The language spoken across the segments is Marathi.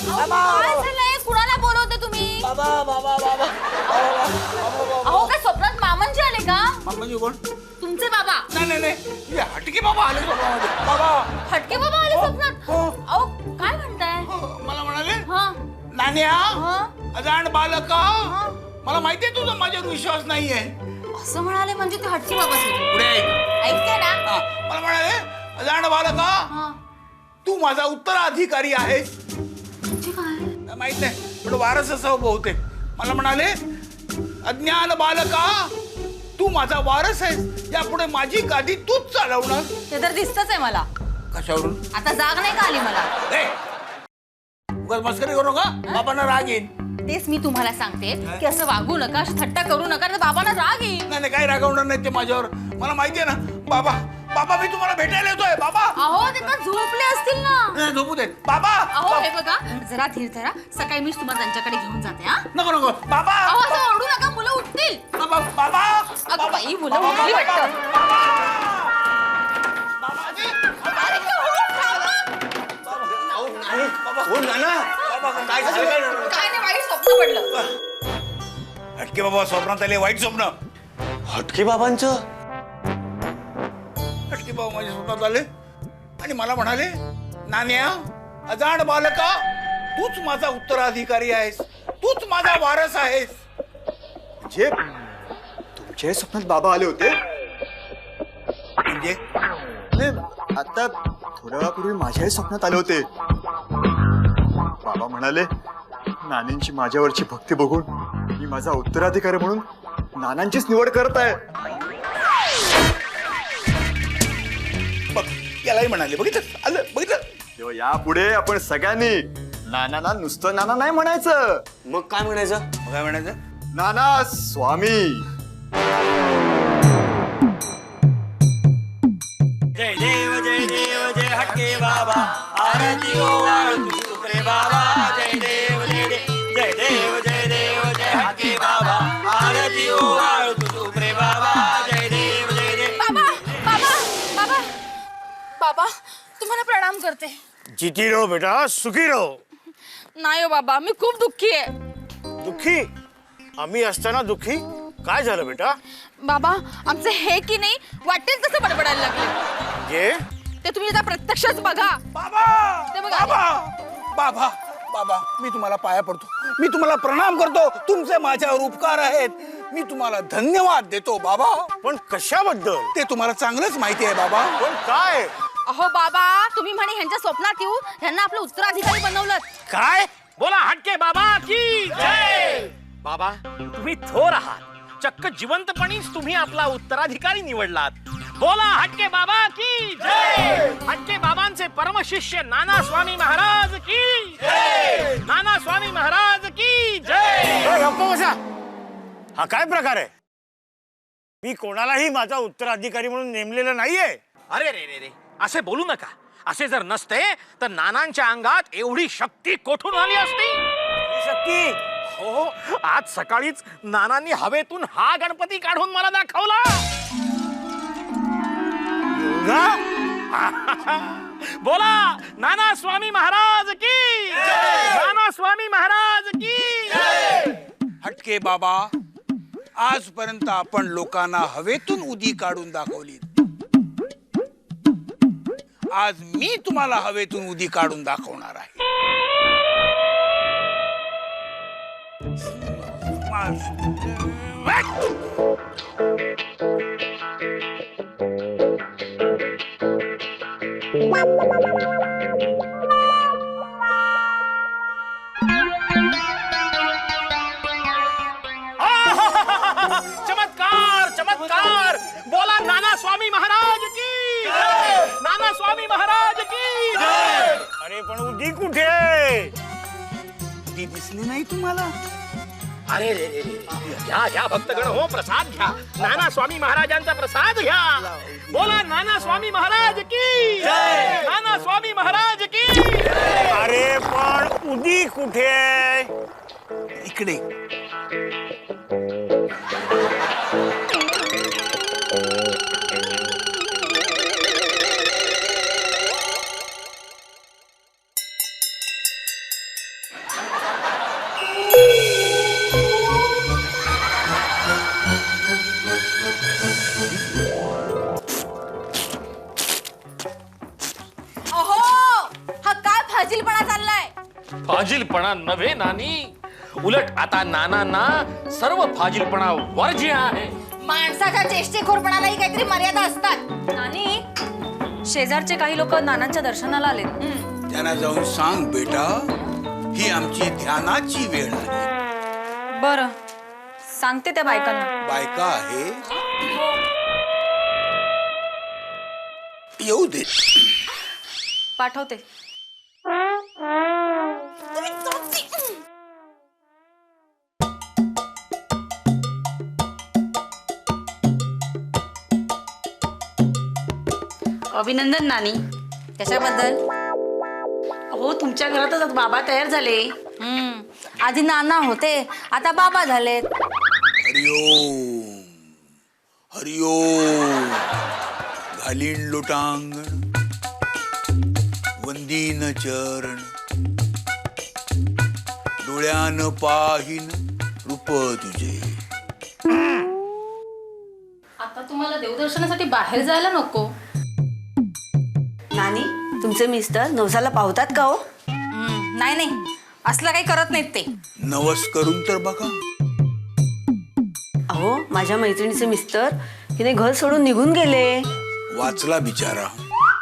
काय झालंय? कुणाला बोलवते तुम्ही? बाबा बाबा बाबा अहो काय स्वप्नात मामांजी आले का? म्हणजे कोण? तुमचे बाबा. नाही नाही नाही, हटके बाबा आले स्वप्नामध्ये. बाबा हटके बाबा आले स्वप्नात? हो. अहो काय म्हणताय? मला म्हणाले, हा नान्या हा अजाण बालका, मला माहितीये तुझा माझ्यावर विश्वास नाहीये. असं म्हणाले म्हणजे ते हटके बाबा होते. पुढे ऐक. ऐकते ना? हा, मला म्हणाले, अजाण बालका हा तू माझा उत्तराधिकारी आहेस. म्हणजे काय? माहित नाही, पण वारस असावं बहुतेक. मला म्हणाले, अज्ञान बालका तू माझा वारस आहेस, यापुढे माझी गादी तूच चालवणार. ते तर दिसतच आहे मला. कशावरून? आता जाग नाही का आली मला? उगाच मस्करी करू नका, बाबांना राग येईल. तेच मी तुम्हाला सांगते की असं वागू नका, थट्टा करू नका, तर बाबांना राग येईल. नाही नाही, काही रागवणार नाही ते माझ्यावर. मला माहितीये ना. बाबा बाबा मी तुम्हाला भेटायला येतोय. बाबा अहो ते तर झोपले असतील ना. नाही, झोपू देत. बाबा अहो हे बघा, जरा धीर धरा. सकाळी मीच तुम्हाला त्यांच्याकडे घेऊन जाते. हा नको नको बाबा. अहो असं ओरडू नका, मुलं उठतील. बाबा बाबा अगं बाई, मुलं बाबा, उठली बाबा, वाटतं. बाबाजी. अरे, थांबा. अहो, नाही. बाबा. हो नाना. बाबा, काय झालं? काय झालं? काय नाही, वाईट स्वप्न पडलं. हटके बाबा स्वप्नात आले वाईट स्वप्न. हटके बाबांचं? हटके बाबा माझ्या स्वप्नात आले आणि मला म्हणाले, नान्या अजाण बालका तूच माझा उत्तराधिकारी आहेस, तूच माझा वारस आहेस. म्हणजे तुमच्या स्वप्नात बाबा आले होते? म्हणजे नाही, आता थोड्या वेळापूर्वी माझ्याही स्वप्नात आले होते. बाबा म्हणाले, नानींची माझ्यावरची भक्ती बघून मी माझा उत्तराधिकारी म्हणून नानांचीच निवड करत आहे. बघ यालाही म्हणाले, बघितलं आलं, बघितलं. तेव्हा यापुढे आपण सगळ्यांनी नानांना नुसतं नाना नाही म्हणायचं. मग काय म्हणायचं? मग काय म्हणायचं? नाना स्वामी. जय देव जय हटके बाबा, आरती ओवाळू तुझे बाबा. जय देव जय हटके बाबा, आरती ओवाळू तुझे बाबा. जय देव बाबा बाबा बाबा बाबा तुम्हाला प्रणाम करते. जिती रहो बेटा, सुखी रहो. नाही हो बाबा, मी खूप दुःखी आहे. दुःखी? आम्ही असताना दुःखी? काय झालं बेटा? बाबा आमचे हे की नाही वाटेल तसं बडबडायला लागले. जे ते तुम्ही आता प्रत्यक्षच बघा. बाबा ते बघा. बाबा बाबा बाबा मी तुम्हाला पाया पडतो, मी तुम्हाला प्रणाम करतो. तुमचे माझ्यावर उपकार आहेत. मी तुम्हाला धन्यवाद देतो बाबा. पण कशाबद्दल? ते तुम्हाला चांगलंच माहिती आहे बाबा. पण काय? अहो बाबा, तुम्ही म्हणे ह्यांच्या स्वप्नात येऊ ह्यांना आपलं उत्तराधिकारी बनवलं. काय? बोला हटके बाबा की जय. बाबा तुम्ही थोर आहात, चक्क जिवंतपणीच तुम्ही आपला उत्तराधिकारी निवडलात. बोला हटके बाबा की जय. हटके बाबांचे परमशिष्य नाना स्वामी महाराज की जय. नाना स्वामी महाराज की जय. गप्प बसा. हा काय प्रकार आहे? मी कोणालाही माझा उत्तराधिकारी म्हणून नेमलेलं नाहीये. अरे रे रे रे, असे बोलू नका. असे जर नसते तर नानांच्या अंगात एवढी शक्ती कोठून आली असती? शक्ती? हो, आज सकाळीच नानांनी हवेतून हा गणपती काढून मला दाखवला. बोला नाना स्वामी महाराज की जय. नाना स्वामी महाराज की जय. हटके बाबा, आजपर्यंत आपण लोकांना हवेतून उदी काढून दाखवली. आज मी तुम्हाला हवेतून उदी काढून दाखवणार आहे. चमत्कार चमत्कार. बोला नाना स्वामी महाराज की जय. नाना स्वामी महाराज की जय. अरे पण उदी कुठे? उदी दिसली नाही तुम्हाला? अरे रे रे रे, घ्या घ्या भक्तगण हो, प्रसाद घ्या. नाना स्वामी महाराजांचा प्रसाद घ्या. बोला नाना स्वामी महाराज की जय. नाना स्वामी महाराज की जय. अरे पण उदी कुठे? इकडे. फाजीलपणा नव्हे नानी, उलट आता नानांना सर्व फाजीलपणा वर्ज्य आहे. माणसाच्या चेष्टेखोरपणालाही काहीतरी मर्यादा असतात. नानी, शेजारचे काही लोक नानांच्या दर्शनाला आले. त्यांना जाऊन सांग बेटा, ही आमची ध्यानाची वेळ आहे. बरं, सांगते त्या बायकांना. बायका आहे, येऊ दे. पाठवते. अभिनंदन नानी. त्याच्याबद्दल हो, तुमच्या घरातच आता बाबा तयार झाले. आधी नाना होते, आता बाबा झालेत. हरिओम हरिओम. घालीन लोटांगण, वंदीन चरण, डोळ्यान पाहीन रूप तुझे. आता तुम्हाला देवदर्शनासाठी बाहेर जायला नको. नानी, तुमचे मिस्टर नवसाला पावतात का हो? नाही नाही, असलं काही करत नाहीत ते. नवस करून तर बघा. अहो, माझ्या मैत्रिणीचे मिस्टर हिने घर सोडून निघून गेले. वाचला बिचारा.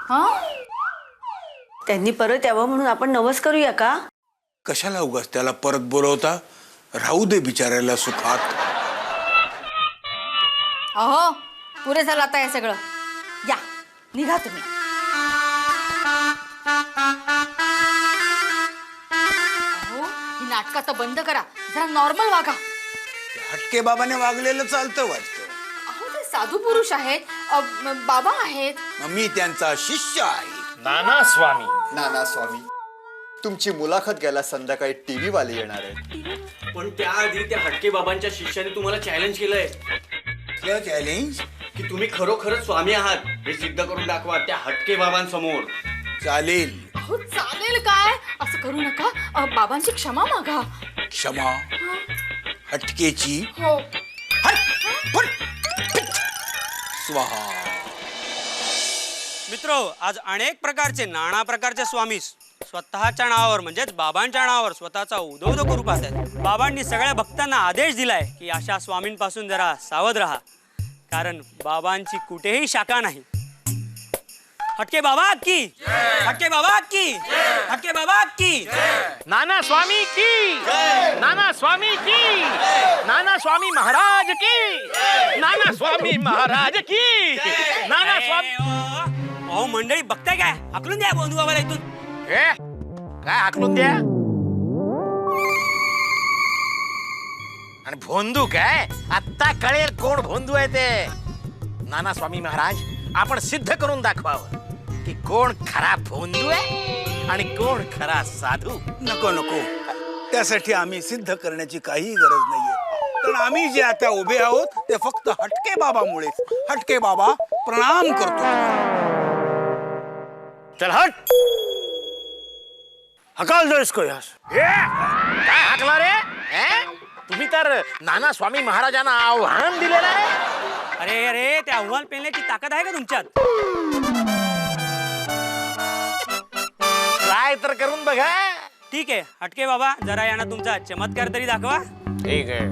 हा, त्यांनी परत यावं म्हणून आपण नवस करूया का? कशाला उगाच त्याला परत बोलवता. राहू दे बिचाऱ्याला सुखात. अहो, पुरे झालं आता हे सगळं. या, निघा तुम्ही. अहो, ही नाटकं तर बंद करा, जरा नॉर्मल वागा. हटके बाबाने वागलेलं चालतं वाटतं. अहो, ते साधू पुरुष आहेत, बाबा आहेत. मग मी त्यांचा शिष्य आहे. नाना स्वामी. नाना स्वामी, तुमची मुलाखत घ्यायला संध्याकाळी टीव्ही वाले येणार आहेत. पण त्याआधी त्या हटके बाबांच्या शिष्याने तुम्हाला चॅलेंज केलंय चॅलेंज की तुम्ही खरोखरच स्वामी आहात हे सिद्ध करून दाखवा त्या हटके बाबांसमोर. चालेल. अहो, चालेल काय, असं करू नका. बाबांची क्षमा मागा. क्षमा हटकेची. हो. हट, फट, फिट, स्वाहा. मित्रो, आज अनेक प्रकारचे नाना प्रकारचे स्वामी स्वतःच्या नावावर म्हणजेच बाबांच्या नावावर स्वतःचा उदोउदो करू पाहतात. बाबांनी सगळ्या भक्तांना आदेश दिलाय की अशा स्वामींपासून जरा सावध राहा, कारण बाबांची कुठेही शाखा नाही. हटके बाबा की, हटके बाबा की, हटके बाबा की. नाना स्वामी की, नाना स्वामी की, नाना स्वामी महाराज की, नाना स्वामी महाराज की, नाना स्वामी. अहो मंडळी, बघताय काय? हाकलून द्या बंधू बाबाला इथून. ए, काय हाकलून द्या? आणि भोंदू काय? आत्ता कळेल कोण भोंदू आहे ते. नाना स्वामी महाराज, आपण सिद्ध करून दाखवावं की कोण खरा भोंदू आहे आणि कोण खरा साधू. नको नको, त्यासाठी आम्ही सिद्ध करण्याची काही गरज नाहीये. कारण आम्ही जे आता उभे आहोत ते फक्त हटके बाबामुळेच. हटके बाबा, प्रणाम करतो. चल हट. हकाल दो इसको यहाँ से. काय हाकला रे? तुम्ही तर नाना स्वामी महाराजांना आव्हान दिलेलं आहे. अरे अरे, ते आव्हान पेलण्याची ताकद आहे का तुमच्यात? ट्राय तर करून बघा. ठीक आहे, हटके बाबा, जरा यांना तुमचा चमत्कार तरी दाखवा. ठीक आहे.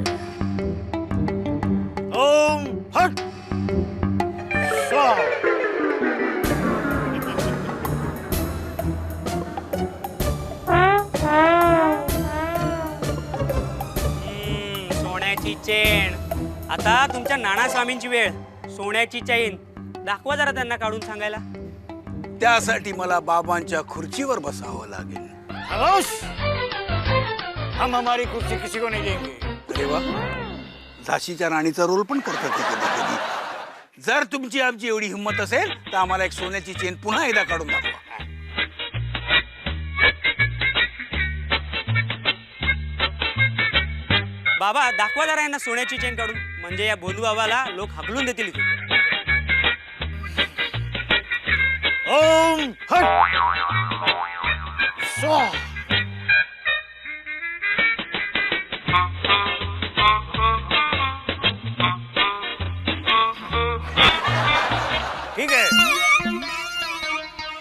ओम हट. स्वाहा. सोन्याची चेन. आता तुमच्या नाना स्वामींची वेळ. सोन्याची चैन दाखवा जरा त्यांना काढून सांगायला. त्यासाठी मला बाबांच्या खुर्चीवर बसावं लागेल. खामोश. हम हमारी कुर्सी किसी को नहीं देंगे. अरे वा, झाशीच्या राणीचा रोल पण करतात ते कधी कधी. जर तुमची आमची एवढी हिंमत असेल तर आम्हाला एक सोन्याची चेन पुन्हा एकदा काढून दाखवा. बाबा, दाखवा जरा यांना सोन्याची चेन काढून, म्हणजे या भोंदू बाबाला लोक हाकलून देतील इथून. ओम हट. स्वाहा. ठीक आहे.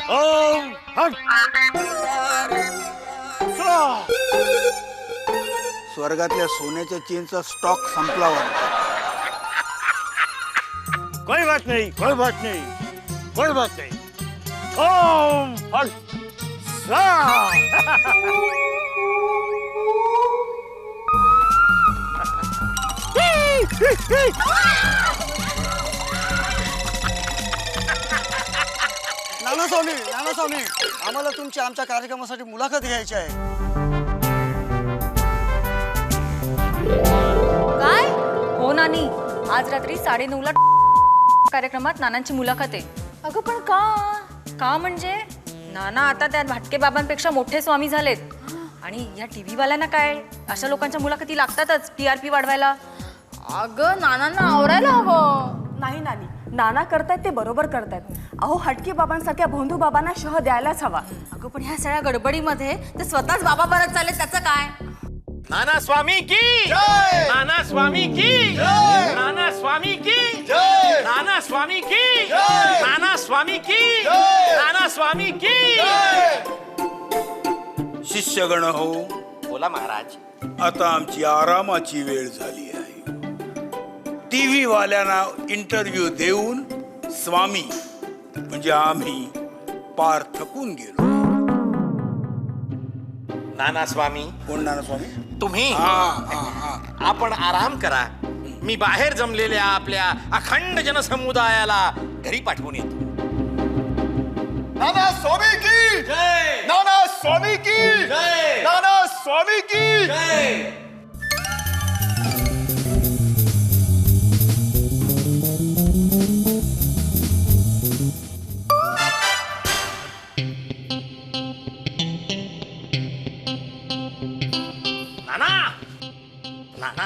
ओम हट. स्वाहा. स्वर्गातल्या सोन्याच्या चेनचा स्टॉक संपला वाटतं. कोई बात नहीं, कोई बात नहीं, कोई बात नहीं. ओम फट स्वाहा. नानास्वामी आम्हाला तुमची आमच्या कार्यक्रमासाठी मुलाखत घ्यायची आहे. काय हो नानी, आज रात्री 9:30ला कार्यक्रमात नानांची मुलाखत आहे. अगं पण का? का म्हणजे नाना आता त्या भाटके बाबांपेक्षा मोठे स्वामी झालेत. आणि या टीव्ही वाल्यांना काय, अशा लोकांच्या मुलाखती लागतातच TRP वाढवायला. अगं नानांना आवरायला हवं. नाही नानी, नाना करतायत ते बरोबर करतायत. अहो हटके बाबांसारख्या भोंदू बाबांना शह द्यायलाच हवा. अगं पण ह्या सगळ्या गडबडीमध्ये ते स्वतःच बाबा बनत चालले, त्याचं काय? नाना स्वामी की नाना स्वामी की नाना स्वामी की नाना स्वामी की नाना स्वामी की नाना स्वामी की. शिष्यगण हो, बोला महाराज. आता आमची आरामाची वेळ झाली आहे. टीव्ही वाल्यांना इंटरव्ह्यू देऊन स्वामी म्हणजे आम्ही पार थकून गेलो. नाना स्वामी, कोण नाना स्वामी? तुम्ही हा. आपण आराम करा. मी बाहेर जमलेल्या आपल्या अखंड जनसमुदायाला घरी पाठवून येतो. नाना स्वामी की जय. नाना स्वामी की जय. नाना स्वामी की जय.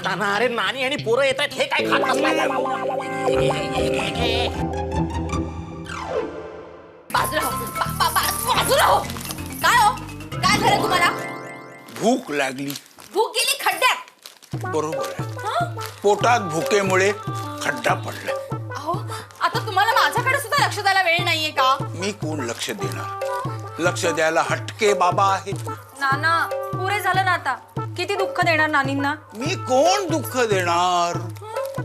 नाना, अरे नानी आणि पोरं येत आहेत, हे काय खात बसलाय? बाजूला हो, बाजूला हो. काय हो, काय झालं तुम्हाला? भूक लागली. भूक गेली खड्ड्यात. बरोबर आहे. पोटात भुकेमुळे खड्डा पडला. अहो आता तुम्हाला माझ्याकडे सुद्धा लक्ष द्यायला वेळ नाहीये का? मी कोण लक्ष देणार? लक्ष द्यायला हटके बाबा आहेत. नाना पुरे झालं ना आता. किती दुःख देणार नानींना? मी कोण दुःख देणार?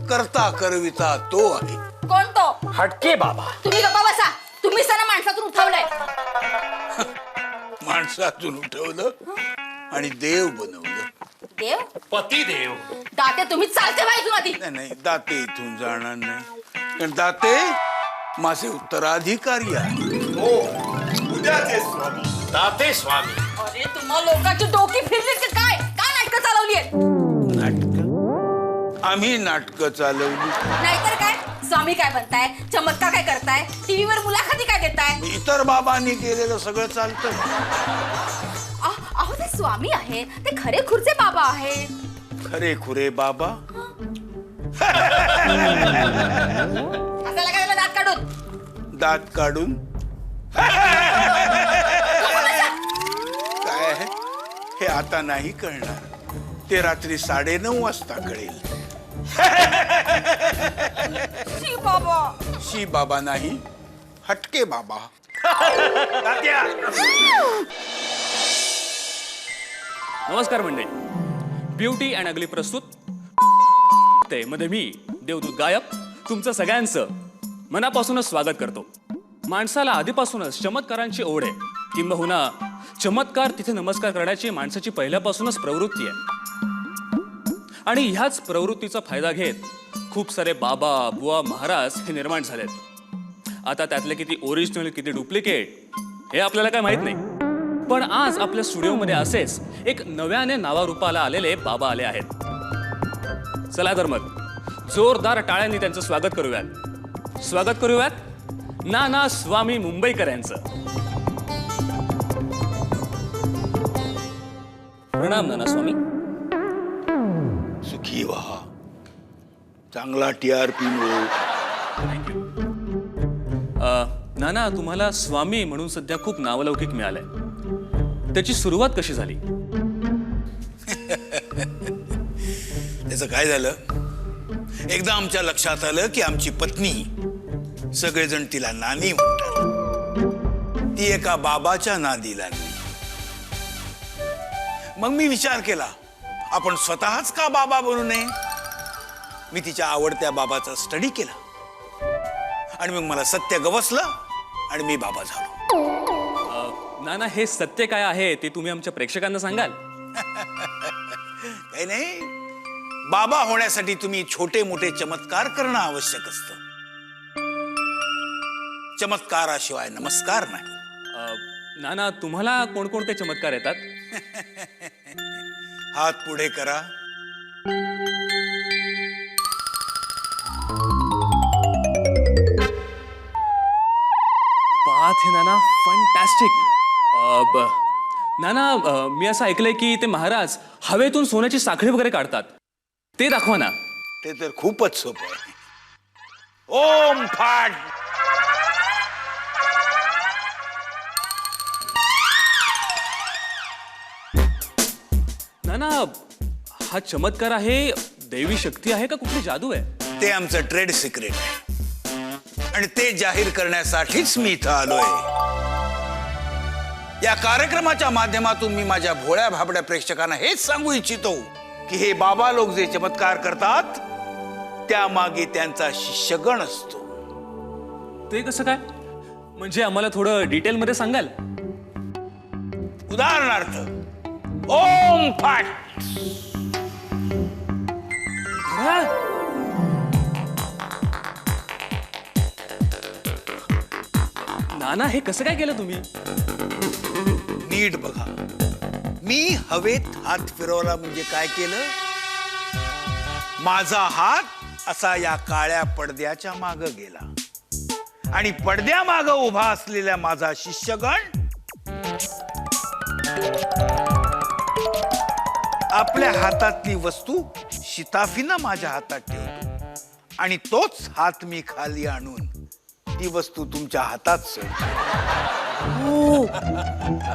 करता करविता तो आहे. कोण तो? हटके बाबा. तुम्ही गप्पा बसा. तुम्ही सना माणसातून उठवलंय. माणसातून उठवलं आणि देव बनवलं. देव? पती देव. दाते तुम्ही चालते पाहिजे आधी. नाही, दाते इथून जाणार नाही. कारण दाते माझे उत्तराधिकारी आहे. उद्याचे स्वामी. दाते स्वामी. अरे तुम्हा लोकांची डोकी फिरली की काय? काय नाटकं चालवली आहेत? नाटक? आम्ही नाटकं चालवली. नाहीतर काय? स्वामी काय बनताय? चमत्कार काय करताय? टीव्हीवर मुलाखती काय देताय? इतर बाबांनी केलेलं सगळं चालतं. अहो ते स्वामी आहे, ते खरे खुरचे बाबा आहे. खरे खुरे बाबा? असायला काय त्याला दात काढून? दात काढून? काय आहे हे आता नाही कळणार. ते रात्री 9:30 वाजता कळेल. शी बाबा. शी बाबा नाही, हटके बाबा. नमस्कार मंडळी. ब्युटी अँड अगली प्रस्तुत ते मध्ये मी देवदूत गायक तुमचं सगळ्यांचं मनापासूनच स्वागत करतो. माणसाला आधीपासूनच चमत्कारांची ओढ आहे, किंबहुना चमत्कार तिथे नमस्कार करण्याची माणसाची पहिल्यापासूनच प्रवृत्ती आहे. आणि ह्याच प्रवृत्तीचा फायदा घेत खूप सारे बाबा बुवा महाराज हे निर्माण झालेत. आता त्यातले किती ओरिजिनल किती डुप्लिकेट हे आपल्याला काय माहित नाही. पण आज आपल्या स्टुडिओमध्ये असेच एक नव्याने नावारूपाला आलेले बाबा आले आहेत. चला तर मग जोरदार टाळ्यांनी त्यांचं स्वागत करूयात नाना स्वामी मुंबईकर यांचं. प्रणाम नाना स्वामी. सुखी व्हा. चांगला TRP मिळो. नाना, तुम्हाला स्वामी म्हणून सध्या खूप नावलौकिक मिळालंय. त्याची सुरुवात कशी झाली? त्याचं काय झालं, एकदा आमच्या लक्षात आलं की आमची पत्नी, सगळेजण तिला नानी म्हणतात, ती एका बाबाच्या नादी लागली. मग मी विचार केला, आपण स्वतःच का बाबा बनू नये? मी तिच्या आवडत्या बाबाचा स्टडी केला आणि मग मला सत्य गवसलं आणि मी बाबा झालो. नाना, हे सत्य काय आहे ते तुम्ही आमच्या प्रेक्षकांना सांगाल? काही नाही, बाबा होण्यासाठी तुम्ही छोटे मोठे चमत्कार करणं आवश्यक असतं. चमत्काराशिवाय नमस्कार नाही. नाना, तुम्हाला कोणकोणते चमत्कार येतात? हात पुढे करा. पाथ आहे नाना, फंटॅस्टिक. नाना, मी असं ऐकलंय की ते महाराज हवेतून सोन्याची साखळी वगैरे काढतात, ते दाखवा ना. ते तर खूपच सोपं आहे. ओम फाट. नाना, हा चमत्कार आहे, दैवी शक्ती आहे का कुठली जादू आहे? ते आमचं ट्रेड सिक्रेट आहे आणि ते जाहीर करण्यासाठीच मी इथं आलोय. या कार्यक्रमाच्या माध्यमातून मी माझ्या भोळ्या भाबड्या प्रेक्षकांना हेच सांगू इच्छितो की हे बाबा लोक जे चमत्कार करतात त्यामागे त्यांचा शिष्यगण असतो. ते कसं काय? म्हणजे आम्हाला थोडं डिटेलमध्ये सांगाल? उदाहरणार्थ, ओम फाट. नाना, हे कसं काय केलं तुम्ही? नीट बघा. मी हवेत हात फिरवला म्हणजे काय केलं? माझा हात असा या काळ्या पडद्याच्या माग गेला आणि पडद्या माग उभा असलेला माझा शिष्यगण आपल्या हातातली वस्तू शिताफीनं माझ्या हातात ठेवतो आणि तोच हात मी खाली आणून ती वस्तू तुमच्या हातात सोडतो.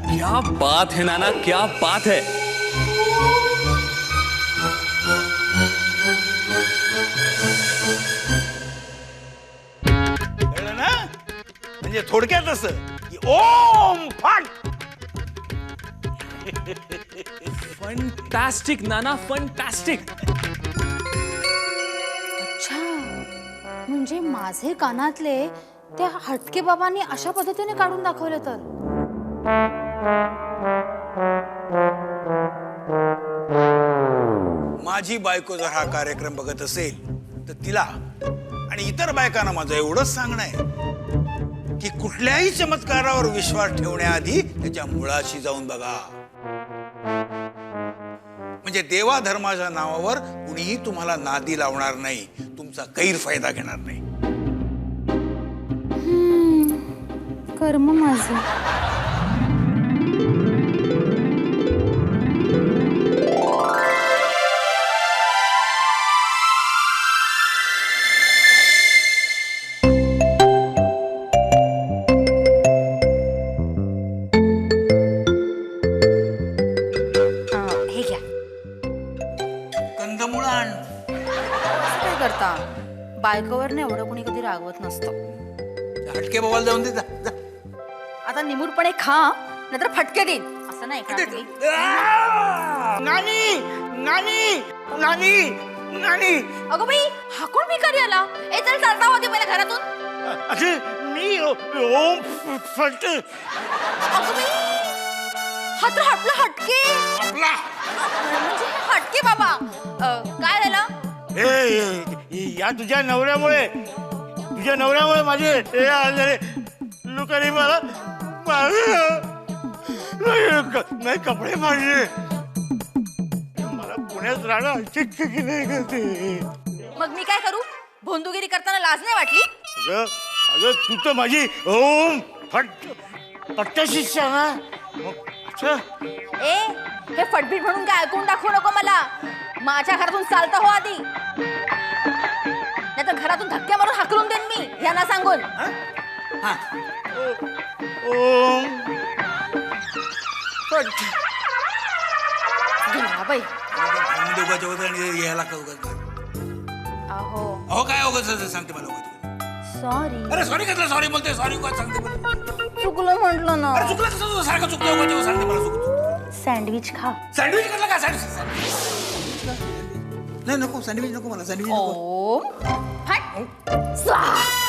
क्या बात है नाना, क्या बात है. कळलं ना? म्हणजे थोडक्यात असं की ओम फाट. फंटॅस्टिक नाना, फंटॅस्टिक. अच्छा, म्हणजे माझे कानातले त्या हटके बाबांनी अशा पद्धतीने काढून दाखवले तर. माझी बायको जर हा कार्यक्रम बघत असेल तर तिला आणि इतर बायकांना माझं एवढंच सांगणं आहे की कुठल्याही चमत्कारावर विश्वास ठेवण्याआधी त्याच्या मुळाशी जाऊन बघा. म्हणजे देवा धर्माच्या नावावर कुणीही तुम्हाला नादी लावणार नाही, तुमचा गैरफायदा घेणार नाही. कर्म माझं. हे घ्या. कंदमुळं आण. असं काय करता? बायकोवर ना एवढं कोणी कधी रागवत नसतं. हटके बाबाला जाऊन दे. जा. आता निमूटपणे खा, नाहीतर फटके देईन. असं नाही का तुम्ही? नानी नानी नानी नानी. अगं बाई, हा कोण भिकारी आला? ए चल, चालता होती मला घरातून. अरे मी ओम फट. अगं बाई, हा तर आपला हटके. आपला म्हणजे हटके बाबा. काय झालं? या तुझ्या नवऱ्यामुळे माझे हे आलेले लोकांनी मला नाही कपडे फाडले. मला पुण्यात राहणं अशक्य केलंय ते. मग मी काय करू? भोंदूगिरी करताना लाज नाही वाटली? अगं तू तर माझी ओम फट शिष्य ना. ए, हे फटबीट म्हणून काय ऐकून दाखवू नको मला. माझ्या घरातून चालता हो आधी, नाहीतर घरातून धक्के मारून हाकलून देईन मी यांना सांगून. ओम फट. बाई, यायला का उगाच? अहो अहो काय उगाच सांगते मला उगाच. सॉरी. अरे सॉरी कसलं सॉरी बोलते? सॉरी उगाच सांगते मला. चुकलं म्हटलं ना. अरे चुकलं कसं? सारखं चुकलं उगाच सांगते मला. सँडविच खा. सँडविच करला का सँडविच नाही नको सँडविच नको मला सँडविच नको ओम फट स्वाहा